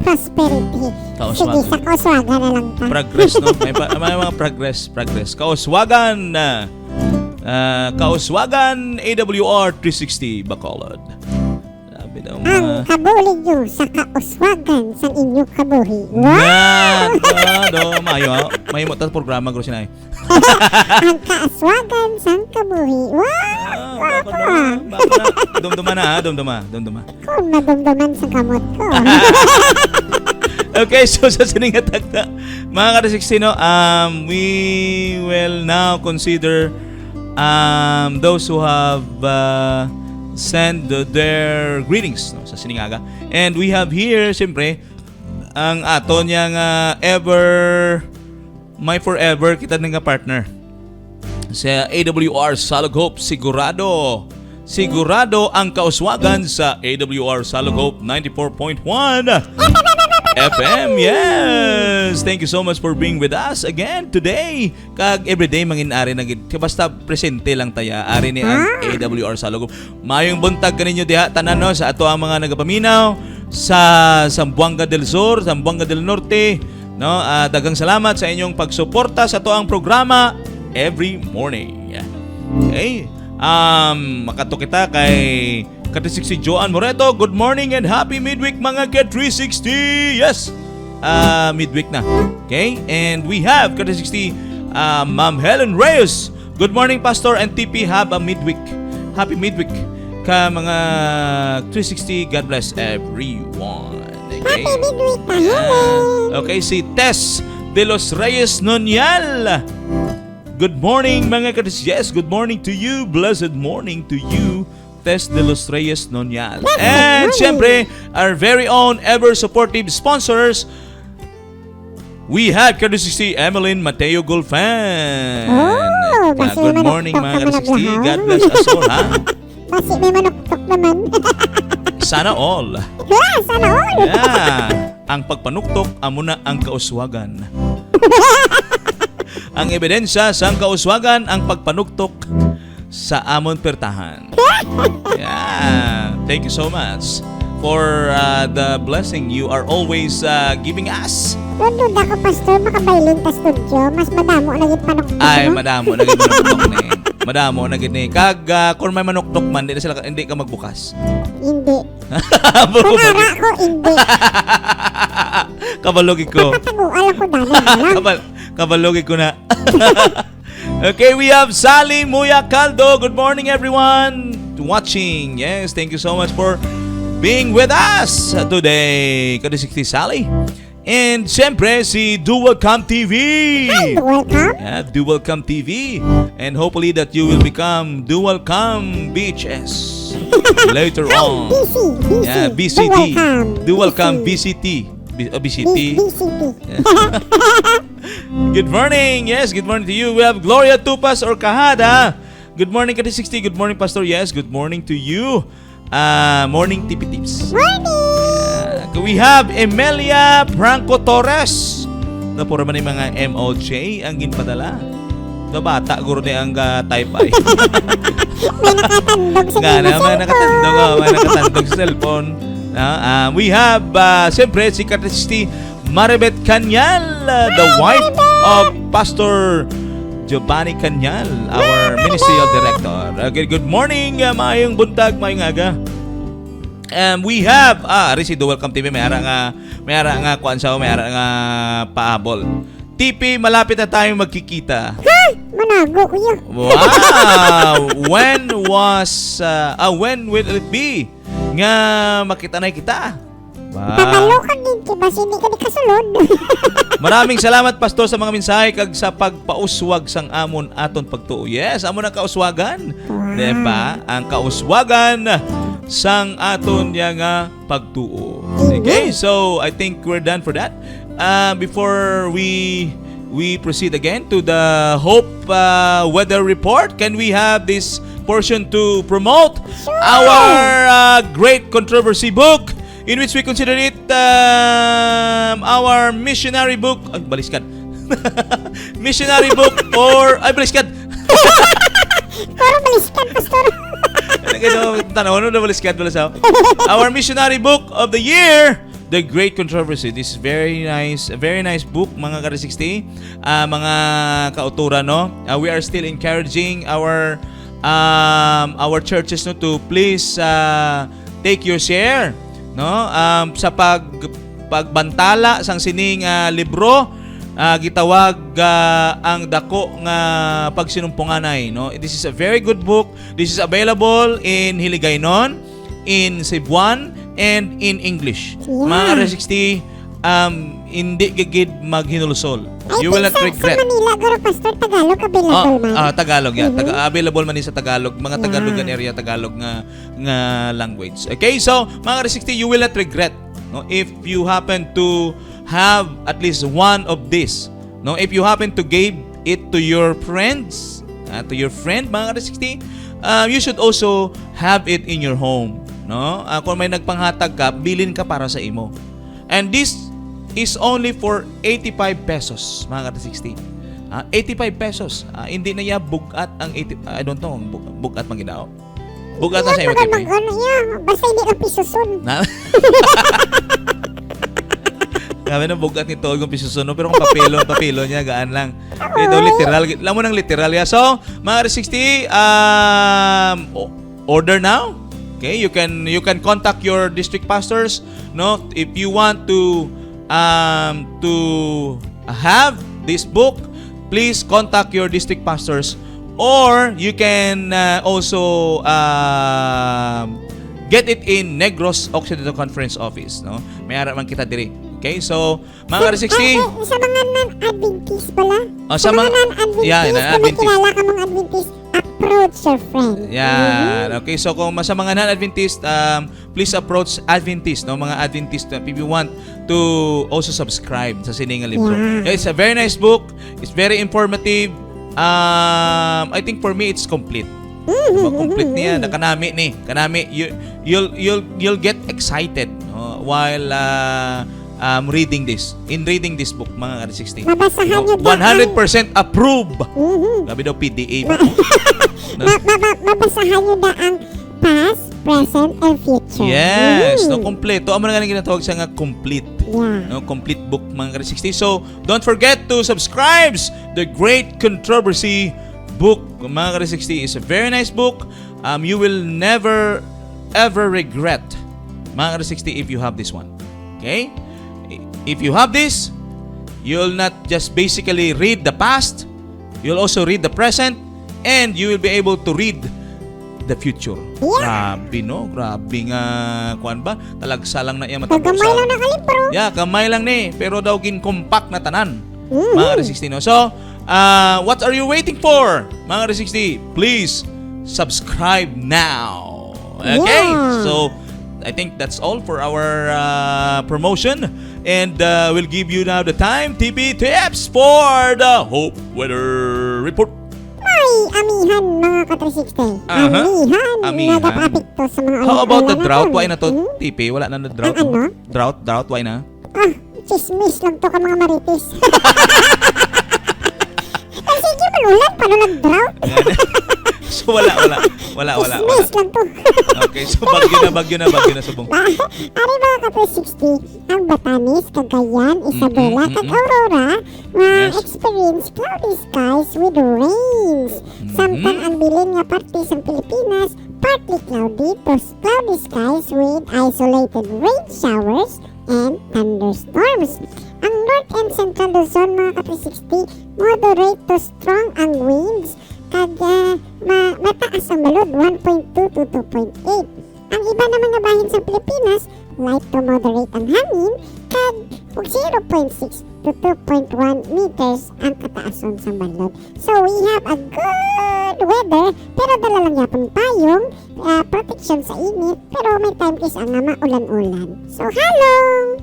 Prosperity. Kauswagan. Sige, sa kauswagan na lang ta. Progress, no? May mga progress. Kauswagan. Kauswagan AWR 360 Bacolod. Sabi daw Ang kabulig nyo sa kauswagan sa inyong kabuhi. Wow! May mo tas programa ko sinay. Ang kauswagan sa kabuhi. Wow! Dumduma na. Kung madumduman sa kamot ko. Okay, so sa siningatag na mga ka-60, no, we will now consider those who have send their greetings, no, sa siningaga. And we have here, siyempre, ang aton yang my forever kita nga partner sa AWR Salog Hope. Sigurado ang kauswagan sa AWR Salog Hope 94.1 FM. Yes! Thank you so much for being with us again today. Kag everyday mangin-ari na gid. Basta presente lang taya. Ari ni ang AWR Salog Hope. Mayong buntag kaninyo diha tanan, no, sa ato ang mga nagapaminaw sa Zamboanga del Sur, Zamboanga del Norte, no. Daghang salamat sa inyong pagsuporta sa ato ang programa every morning. Okay. Makato kita kay Ka-360 Joan Moreto. Good morning and happy midweek mga Ka-360. Yes. Midweek na. Okay? And we have Ka-360 Ma'am Helen Reyes Good morning, Pastor and TP. Have a midweek. Happy midweek ka mga 360. God bless everyone. Okay. Happy midweek tayo. Yan. Okay, si Tess de los Reyes Nonial. Good morning mga kadis. Yes, good morning to you. Blessed morning to you, Tess de los Reyes Nonial. And morning. syempre, our very own ever supportive sponsors. We have courtesy Emeline Mateo Gulfan. Oh, basi Good may morning manuktok mga naman courtesy. ang God lahat. bless us all, ha? Basi may manuktok naman. Sana all. Sana all. Yeah. Ang pagpanuktok, amo na ang kauswagan. Ang ebidensya sa kauswagan, ang pagpanuktok sa amon pertahan. Yeah. Thank you so much for the blessing you are always giving us. Tundod ako, Pastor, makabailin ta studio. Mas madamo naging panuktok. Ay, no? madamo na gid manuktok ni. Madamo na gid ni. Kag kung may manuktok man, hindi ka magbukas. Hindi. Kunara ko, hindi. Kabalogi ko. Pataguan ako dali na lang. Kabalogi ko na. Okay, we have Sally Muya Caldo. Good morning, everyone watching. Yes, thank you so much for being with us today. Kadisik Sally. And siyempre, si Dualcom TV. Welcome. Yeah, Dualcom TV. And hopefully that you will become Dualcom BHS later on. BC. Yeah, BCT. Dualcom BCT. BCT. BCT. Good morning. Yes, good morning to you. We have Gloria Tupas or Kahada. Good morning, Kati60. Good morning, Pastor. Yes, good morning to you. Morning Tipi Tips. Morning. We have Emelia Franco Torres. Na puro man yung mga MOJ ang ginpadala. Na bata, guro niya ang type ay. May nakatandog sa Nga na, may cellphone. nakatandog, may nakatandog sa cellphone. We have, siyempre, si Kati60 Maribet Canyal, the wife of Pastor Giovanni Canyal, our ministerial director. Okay, good morning, mayong buntag, mayong aga. We have, Risi do Welcome TV, may ara nga kuan sa, may ara nga paabol. TP, malapit na tayong magkikita. Ha? Manago ko yun. Wow! When will it be nga makita na kita? Tabalo ka din, basi hindi ka di kasulod. Maraming salamat, Pastor, sa mga mensahe kag sa pagpauswag sang amon aton pagtuo. Yes, amon ang kauswagan. Diba? Ang kauswagan sang aton nga pagtuo. Okay, so I think we're done for that. Before we proceed again to the Hope weather report, can we have this portion to promote our great controversy book in which we consider it our missionary book. Ay, baliskad. Missionary book or ay baliskad. Puro baliskad, Pastor. Tanaw na baliskad wala sa. Our missionary book of the year, The Great Controversy. This is very nice book, mga ka-60. Mga kauturan, no? We are still encouraging our churches, no, to please take your share, no, sa pagbantala sang sining libro, gitawag ang dako nga pagsinumpunganay, no. This is a very good book. This is available in Hiligaynon, in Cebuan, and in English. Yeah. Mga 60, hindi gigid maghinulusol. Ay, You will not sa regret. Manila, garo, Pastor, Tagalog, available man. Tagalog yan. Available man din sa Tagalog. Mga Tagalogan area, Tagalog nga language. Okay, so mga 60, you will not regret, no, if you happen to have at least one of this. No, if you happen to give it to your friends, to your friend, mga 60, you should also have it in your home. No, kung may nagpanghatag ka, bilin ka para sa imo. And this is only for 85 pesos, mga ka-60. 85 pesos. Hindi na ya bugat ang 80, I don't know, bugat man gidao. Bugat na sa iyo, TP. Basta hindi ka pisusun. Kami na bugat nito kung pisusuno, pero kung papelo niya, gaan lang. Ito literal. Alam mo ng literal ya. So, mga ka-60, order now. Okay, you can contact your district pastors, no, if you want to have this book. Please contact your district pastors or you can also get it in Negros Occidental Conference Office, no? May ara man kita diri. Okay, so mga ka-360, Sa mga non-Adventist pala. Sa mga non-Adventist, yeah, kung non-Adventist. kilala ka mga Adventist, approach your friend. Yan. Okay, so kung sa mga non-Adventist, please approach Adventist, no? Mga Adventist, if you want to also subscribe sa Sininga Libro. Yeah. It's a very nice book. It's very informative. I think for me, it's complete. Complete niya, kanami ni. Kanami, you'll get excited, no? While reading this book, mga ka-360. Mabasahan nyo 100% approve. Mhm. Gabi daw PDA. Mabasahan nyo na ang past, present, and future. Yes, no, kompleto. Amo na nga ginatawag sa nga complete. Yeah. No, complete book, mga ka-360. So, don't forget to subscribe The Great Controversy book, mga ka-360. It's a very nice book. You will never ever regret, mga ka-360, if you have this one. Okay? If you have this, you'll not just basically read the past, you'll also read the present, and you will be able to read the future. Yeah. Grabe, no? Grabe nga, kuan ba? Talagsa lang na iya matapos. Pagkamay lang na kalibro. Yeah, kamay lang ni. Pero daw compact na tanan. Mhm. Mga ka-360, no? So, what are you waiting for? Mga ka-360, please subscribe now. Okay? Yeah. So, I think that's all for our promotion. And we'll give you now the time TP tips for the Hope Weather Report. May amihan, mga ka-360. Amihan. Amihan. Nagapapikto sa mga How about the ulan-ulan drought? natin. Why na to, Mhm. TP? Wala na drought. Ang ano? Drought, why na? Chismis lang to ka mga marites. Kasi di malulan, paano nag-drought? So, wala. Chismis lang to. Okay, so bagyo na subong. Ari mga ka-360, ang Batanes, Cagayan, Isabela, at Aurora, Yes. experience cloudy skies with rains. Samtang ang bilin nga parte sa Pilipinas, partly cloudy to cloudy skies with isolated rain showers and thunderstorms. Ang North and Central Luzon, mga ka-360, moderate to strong ang winds, kag mataas ang balod, 1.2 to 2.8. Ang iba naman nga bahin sa Pilipinas, light to moderate ang hangin, kag 0.6 to 2.1 meters ang kataason sa balod. So we have a good weather, pero dala lang yapon payong, protection sa init, pero may time kiss ang nga maulan-ulan. So hello!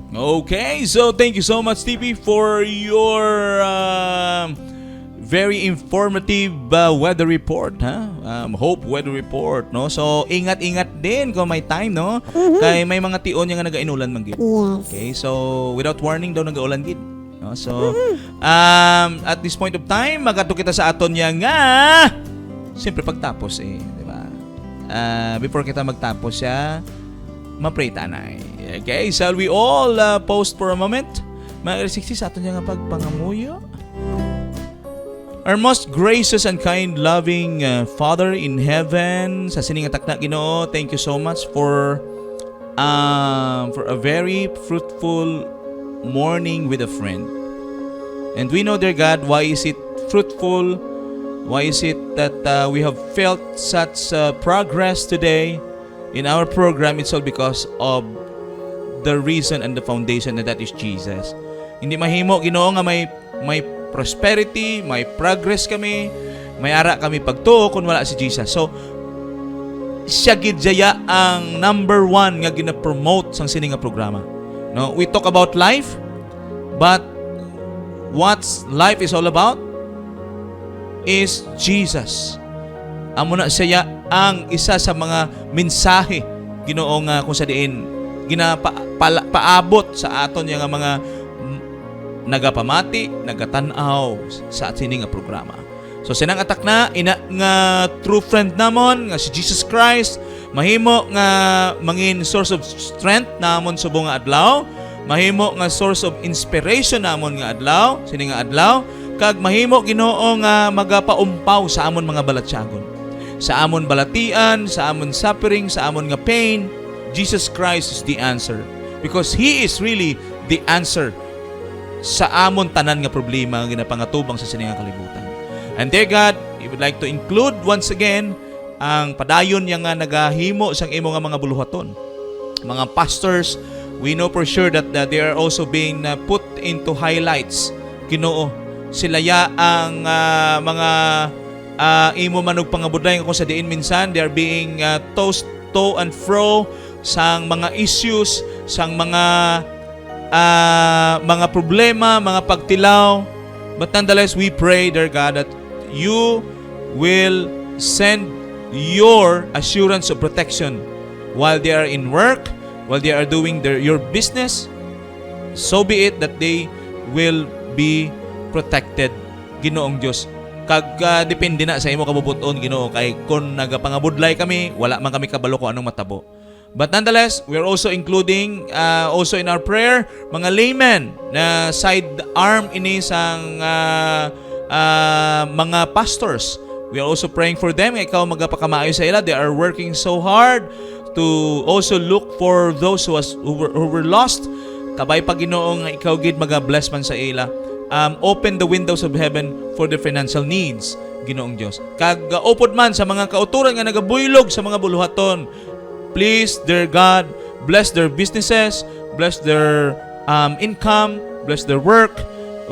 Okay, so thank you so much, TP, for your very informative weather report, ha? Hope weather report, no? So, ingat-ingat din kung may time, no? Kay may mga tion nga nagainulan man gid. Yes. Okay, so without warning daw nagaulan gid. No? So, at this point of time, magato kita sa aton nga siyempre pagtapos di ba? Before kita magtapos ma-pray tanay. Okay, shall we all pause for a moment? Mga ka-360 sa aton nga pagpangamuyo. Our most gracious and kind, loving Father in heaven, sa sining atak na Ginoo, thank you so much for a very fruitful morning with a friend. And we know, dear God, why is it fruitful? Why is it that we have felt such progress today in our program? It's all because of the reason and the foundation, and that is Jesus. Hindi mahimo, Ginoo, nga may prosperity, may progress kami, may ara kami pagtuo kung wala si Jesus. So, siya gid jaya ang number one nga gina-promote sang sini nga programa. No, we talk about life, but what's life is all about is Jesus. Amo na siya ang isa sa mga mensahe Ginoo nga kung sa diin paabot sa aton nga mga nagapamati, nagatanaw sa atin nga programa. So sinang atak na ina nga true friend namon nga si Jesus Christ, mahimo nga mangin source of strength namon subong nga adlaw, mahimo nga source of inspiration namon nga adlaw, sini nga adlaw, kag mahimo Ginoo nga magapaumpaw sa amon mga balatyagon. Sa amon balatian, sa amon suffering, sa amon nga pain, Jesus Christ is the answer, because He is really the answer sa amon tanan nga problema nga ginapangatubang sa sining kalibutan. And dear God, he would like to include once again ang padayon niya nga nagahimo sang imo nga mga buluhaton. Mga pastors, we know for sure that they are also being put into highlights. Ginoo, sila ya ang mga imo manug pangabudlay kung sa diin minsan they are being tossed to and fro sang mga issues, sang mga problema, mga pagtilaw. But nonetheless, we pray, dear God, that you will send your assurance of protection while they are in work, while they are doing your business. So be it that they will be protected, Ginoong Dios. Kag depende na sa imo kabubuton, Ginoo, kay kun nagapangabudlay kami, wala man kami kabalo kung anong matabo. But nonetheless, we are also including also in our prayer mga laymen na side arm ini sang mga pastors. We are also praying for them. Ikaw magapakamayo sa ila. They are working so hard to also look for those who were lost. Kabay pa Ginoong ikaw gid maga-bless man sa ila. Open the windows of heaven for their financial needs, Ginoong Dios. Kag upod man sa mga kauturan nga nagabuylog sa mga buluhaton. Please, dear God, bless their businesses, bless their income, bless their work,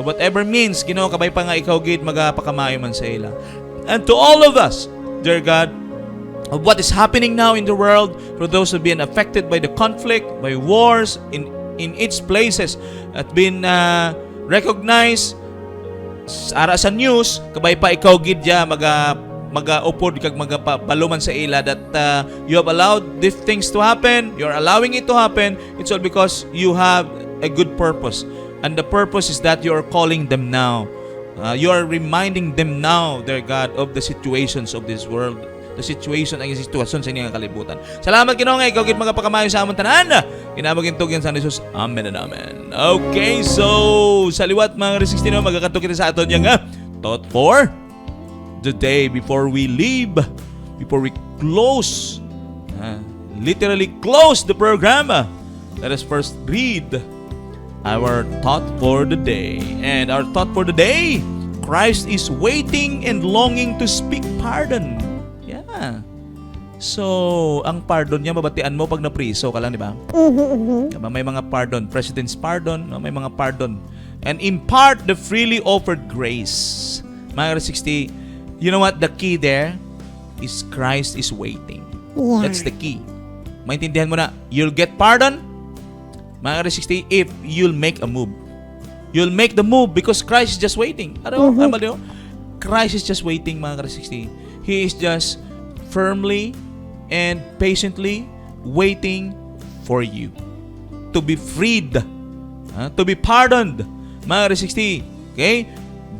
whatever means, Ginoo, kabay pa nga ikaw gid magapakamayo man sa ila. And to all of us, dear God, of what is happening now in the world, for those who have been affected by the conflict, by wars in its places, at been recognized ara sa news, kabay pa ikaw gid ya magaupod kag magapaluman sa ila that you have allowed these things to happen, you're allowing it to happen. It's all because you have a good purpose, and the purpose is that you are calling them now. You are reminding them now, dear God, of the situations of this world. The situation, ang sitwasyon sa inyong kalibutan. Salamat, Ginoo, nga ikaw gid magapakamayo sa amon tanan. Kinabagin tugyan sa Jesus. Amen and amen. Okay, so sa liwat mga resistino, magakato kita sa aton nga thought for the day before we leave, before we close, literally close the program. Let us first read our thought for the day. And our thought for the day, Christ is waiting and longing to speak pardon. Yeah. So, ang pardon niya, mabatian mo pag napriso ka lang, di ba? May mga pardon, President's pardon, may mga pardon. And impart the freely offered grace. Mga 60, you know what? The key there is Christ is waiting. Yeah. That's the key. Maintindihan mo na, you'll get pardon, mga 60, if you'll make a move. You'll make the move because Christ is just waiting. Ano? Christ is just waiting, mga 60. He is just firmly and patiently waiting for you to be freed, to be pardoned, mga 60, okay?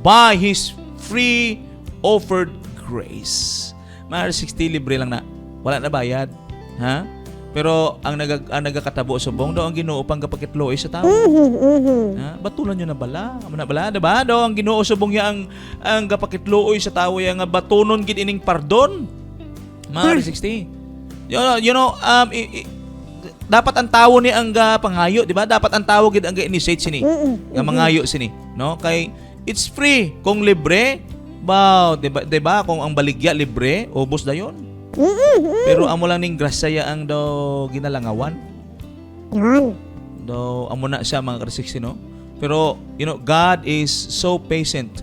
By His free offered grace. Mga 60, libre lang na. Wala na bayad. Ha? Pero ang nagakatabo subong daw ang Ginoo pang kapakitloy sa tao. Ha? Batulan nyo na bala. Diba? Daw ang Ginoo subong ya ang kapakitloy sa tao ya nga batunon gid ining pardon. Mga 60. You know, dapat ang tao ni ang panghayo, di ba? Dapat ang tao gid ang initiate sini. Nga manghayo sini, no? Kay it's free kung libre. Ba, di ba? Kung ang baligya libre, ubos dayon. Pero amo lang ning grasya ang daw ginalangawan. Daw amo na siya mga 60, no? Pero you know, God is so patient.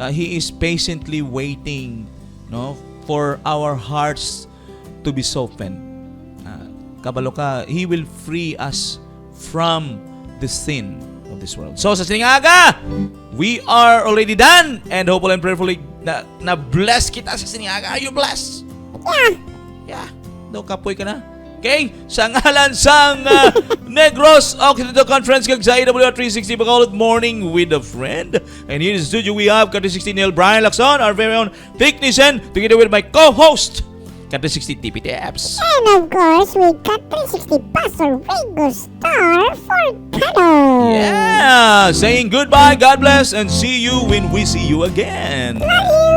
He is patiently waiting, no, for our hearts to be softened. Kabalo ka, He will free us from the sin of this world. So sa siningaga, we are already done, and hopefully and prayerfully na bless kita sa siningaga. Are you blessed? Yeah. Daw kapoy ka na. Okay? Sa ngalan sang Negros Occidental Conference kag sa AWR 360 Bacolod Morning with a Friend. And here in the studio we have Kati 60 Neil Brian Lacson, our very own technician, together with my co-host Kati 60 TPT Apps. And of course, we got 360 Pastor Ringo Star Forcado. Yeah! Saying goodbye, God bless, and see you when we see you again. Love you.